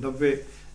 90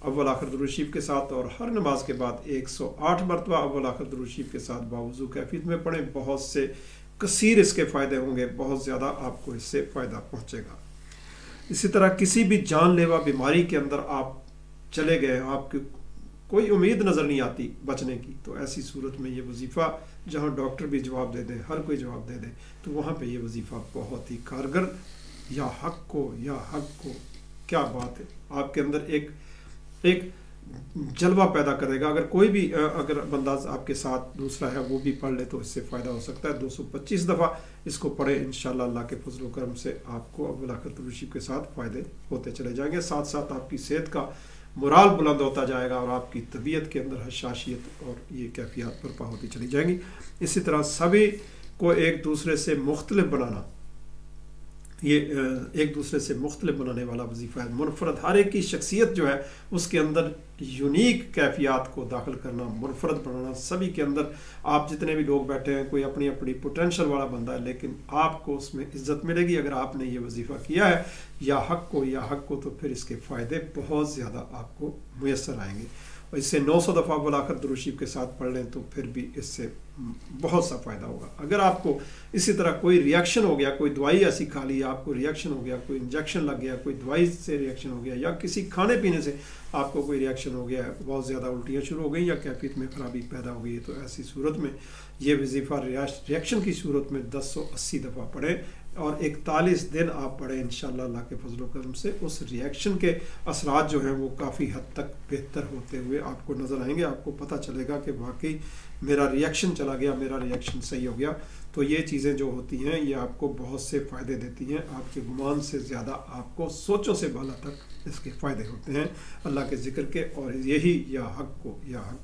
اول آخر درود شریف کے ساتھ، اور ہر نماز کے بعد 108 مرتبہ اول آخر درود شریف کے ساتھ باوضو کیفیت میں پڑھیں۔ بہت سے کثیر اس کے فائدے ہوں گے، بہت زیادہ آپ کو اس سے فائدہ پہنچے گا۔ اسی طرح کسی بھی جان لیوا بیماری کے اندر آپ چلے گئے، آپ کی کوئی امید نظر نہیں آتی بچنے کی، تو ایسی صورت میں یہ وظیفہ، جہاں ڈاکٹر بھی جواب دے دے، ہر کوئی جواب دے دے، تو وہاں پہ یہ وظیفہ بہت ہی کارگر، یا حق کو یا حق کو، کیا بات ہے، آپ کے اندر ایک جلوہ پیدا کرے گا۔ اگر کوئی بھی اگر بندہ آپ کے ساتھ دوسرا ہے وہ بھی پڑھ لے تو اس سے فائدہ ہو سکتا ہے۔ 225 دفعہ اس کو پڑھیں، انشاءاللہ اللہ کے فضل و کرم سے آپ کو اول آخر درود شریف کے ساتھ فائدے ہوتے چلے جائیں گے، ساتھ ساتھ آپ کی صحت کا مرال بلند ہوتا جائے گا، اور آپ کی طبیعت کے اندر حشاشیت اور یہ کیفیات برپا ہوتی چلی جائیں گی۔ اسی طرح سبھی کو ایک دوسرے سے مختلف بنانا، یہ ایک دوسرے سے مختلف بنانے والا وظیفہ ہے۔ منفرد، ہر ایک کی شخصیت جو ہے اس کے اندر یونیک کیفیات کو داخل کرنا، منفرد بنانا۔ سبھی کے اندر آپ جتنے بھی لوگ بیٹھے ہیں، کوئی اپنی اپنی پوٹینشل والا بندہ ہے، لیکن آپ کو اس میں عزت ملے گی اگر آپ نے یہ وظیفہ کیا ہے یا حق کو یا حق کو، تو پھر اس کے فائدے بہت زیادہ آپ کو میسر آئیں گے۔ اور اس سے 900 دفعہ اول آخر درود شریف کے ساتھ پڑھ لیں تو پھر بھی اس سے بہت سا فائدہ ہوگا۔ اگر آپ کو اسی طرح کوئی ریاکشن ہو گیا، کوئی دوائی ایسی کھا لی، آپ کو ریاکشن ہو گیا، کوئی انجیکشن لگ گیا، کوئی دوائی سے ریاکشن ہو گیا، یا کسی کھانے پینے سے آپ کو کوئی ریاکشن ہو گیا، بہت زیادہ الٹیاں شروع ہو گئیں یا کیفیت میں خرابی پیدا ہو گئی ہے، تو ایسی صورت میں یہ وظیفہ ریاکشن کی صورت میں 1080 دفعہ پڑھیں، اور 41 دن آپ پڑھیں، انشاءاللہ اللہ کے فضل و کرم سے اس ریاکشن کے اثرات جو ہیں وہ کافی حد تک بہتر ہوتے ہوئے آپ کو نظر آئیں گے۔ آپ کو پتہ چلے گا کہ واقعی میرا ریاکشن چلا گیا، میرا ریاکشن صحیح ہو گیا۔ تو یہ چیزیں جو ہوتی ہیں یہ آپ کو بہت سے فائدے دیتی ہیں، آپ کے گمان سے زیادہ آپ کو سوچوں سے بالا تک اس کے فائدے ہوتے ہیں اللہ کے ذکر کے، اور یہی یا حق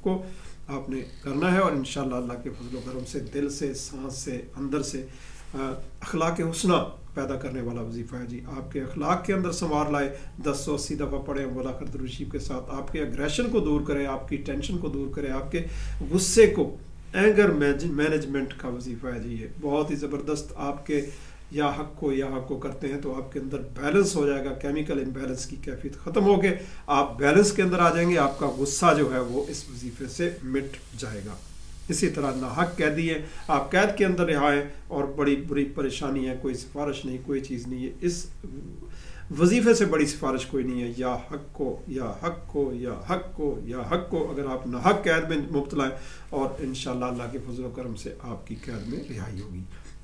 کو آپ نے کرنا ہے، اور انشاءاللہ اللہ کے فضل و کرم سے دل سے، سانس سے، اندر سے اخلاق حسنہ پیدا کرنے والا وظیفہ ہے جی۔ آپ کے اخلاق کے اندر سنوار لائے، 1080 دفعہ پڑھیں اول آخر درود شریف کے ساتھ، آپ کے اگریشن کو دور کرے، آپ کی ٹینشن کو دور کرے، آپ کے غصے کو، اینگر مینجمنٹ کا وظیفہ ہے جی۔ یہ بہت ہی زبردست، آپ کے یا حق کو کرتے ہیں تو آپ کے اندر بیلنس ہو جائے گا، کیمیکل امبیلنس کی کیفیت ختم ہو کے آپ بیلنس کے اندر آ جائیں گے، آپ کا غصہ جو ہے وہ اس وظیفے سے مٹ جائے گا۔ اسی طرح ناحق قیدی ہے، آپ قید کے اندر رہا ہیں اور بڑی بری پریشانی ہے، کوئی سفارش نہیں، کوئی چیز نہیں ہے، اس وظیفے سے بڑی سفارش کوئی نہیں ہے، یا حق کو اگر آپ ناحق قید میں مبتلا ہیں، اور انشاءاللہ اللہ کے فضل و کرم سے آپ کی قید میں رہائی ہوگی۔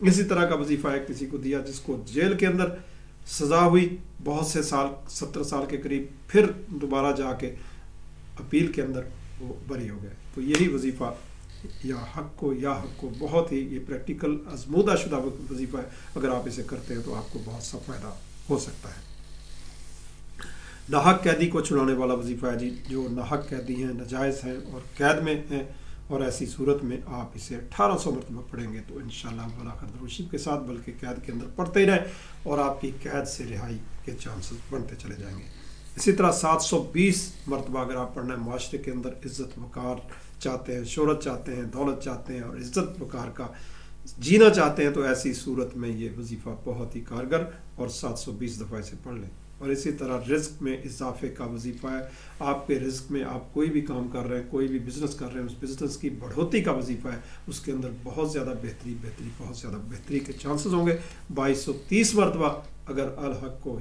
اسی طرح کا وظیفہ ہے کسی کو دیا جس کو جیل کے اندر سزا ہوئی بہت سے سال، 70 سال کے قریب، پھر دوبارہ جا کے اپیل کے اندر وہ بری ہو گئے، تو یہی وظیفہ یا حق کو بہت ہی یہ پریکٹیکل آزمودہ شدہ وظیفہ ہے، اگر آپ اسے کرتے ہیں تو آپ کو بہت سا فائدہ ہو سکتا ہے۔ ناحق قیدی کو چھڑانے والا وظیفہ ہے جی، جو ناحق قیدی ہیں، ناجائز ہیں اور قید میں ہیں، اور ایسی صورت میں آپ اسے 1800 مرتبہ پڑھیں گے تو انشاءاللہ اول آخر درود شریف کے ساتھ بلکہ قید کے اندر پڑھتے ہی رہیں، اور آپ کی قید سے رہائی کے چانسز بڑھتے چلے جائیں گے۔ اسی طرح 720 مرتبہ اگر آپ پڑھنا ہے، معاشرے کے اندر عزت وقار چاہتے ہیں، شہرت چاہتے ہیں، دولت چاہتے ہیں، اور عزت وقار کا جینا چاہتے ہیں، تو ایسی صورت میں یہ وظیفہ بہت ہی کارگر، اور 720 دفعہ اسے پڑھ لیں۔ اور اسی طرح رزق میں اضافے کا وظیفہ ہے، آپ کے رزق میں آپ کوئی بھی کام کر رہے ہیں، کوئی بھی بزنس کر رہے ہیں، اس بزنس کی بڑھوتی کا وظیفہ ہے، اس کے اندر بہت زیادہ بہت زیادہ بہتری کے چانسز ہوں گے۔ 2230 مرتبہ اگر الحق کو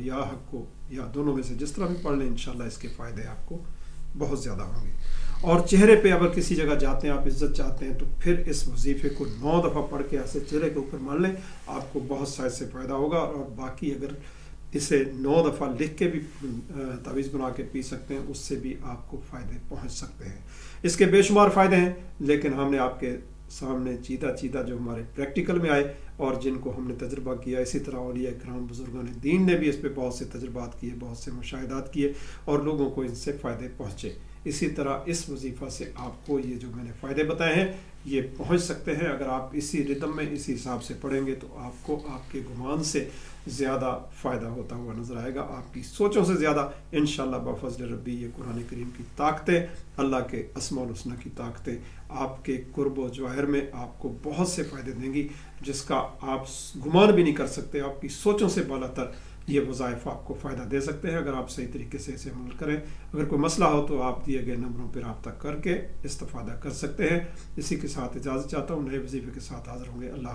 یا دونوں میں سے جس طرح بھی پڑھ لیں، انشاءاللہ اس کے فائدے آپ کو بہت زیادہ ہوں گے۔ اور چہرے پہ اگر کسی جگہ جاتے ہیں، آپ عزت چاہتے ہیں، تو پھر اس وظیفے کو 9 دفعہ پڑھ کے ایسے چہرے کے اوپر مان لیں، آپ کو بہت سا اس سے فائدہ ہوگا۔ اور باقی اگر اسے 9 دفعہ لکھ کے بھی تعویذ بنا کے پی سکتے ہیں، اس سے بھی آپ کو فائدے پہنچ سکتے ہیں۔ اس کے بے شمار فائدے ہیں، لیکن ہم نے آپ کے سامنے چیدہ جو ہمارے پریکٹیکل میں آئے اور جن کو ہم نے تجربہ کیا، اسی طرح اولیاء کرام بزرگان دین نے بھی اس پہ بہت سے تجربات کیے، بہت سے مشاہدات کیے، اور لوگوں کو ان سے فائدے پہنچے۔ اسی طرح اس وظیفہ سے آپ کو یہ جو میں نے فائدے بتائے ہیں یہ پہنچ سکتے ہیں، اگر آپ اسی ردم میں اسی حساب سے پڑھیں گے تو آپ کو آپ کے گمان سے زیادہ فائدہ ہوتا ہوا نظر آئے گا، آپ کی سوچوں سے زیادہ انشاءاللہ بفضل ربی۔ یہ قرآن کریم کی طاقتیں، اللہ کے اسماء الحسنی کی طاقتیں آپ کے قرب و جواہر میں آپ کو بہت سے فائدے دیں گی، جس کا آپ گمان بھی نہیں کر سکتے۔ آپ کی سوچوں سے بالا تر یہ وظائف آپ کو فائدہ دے سکتے ہیں اگر آپ صحیح طریقے سے اسے عمل کریں۔ اگر کوئی مسئلہ ہو تو آپ دیے گئے نمبروں پہ رابطہ کر کے استفادہ کر سکتے ہیں۔ اسی کے ساتھ اجازت چاہتا ہوں، نئے وظیفے کے ساتھ حاضر ہوں گے۔ اللہ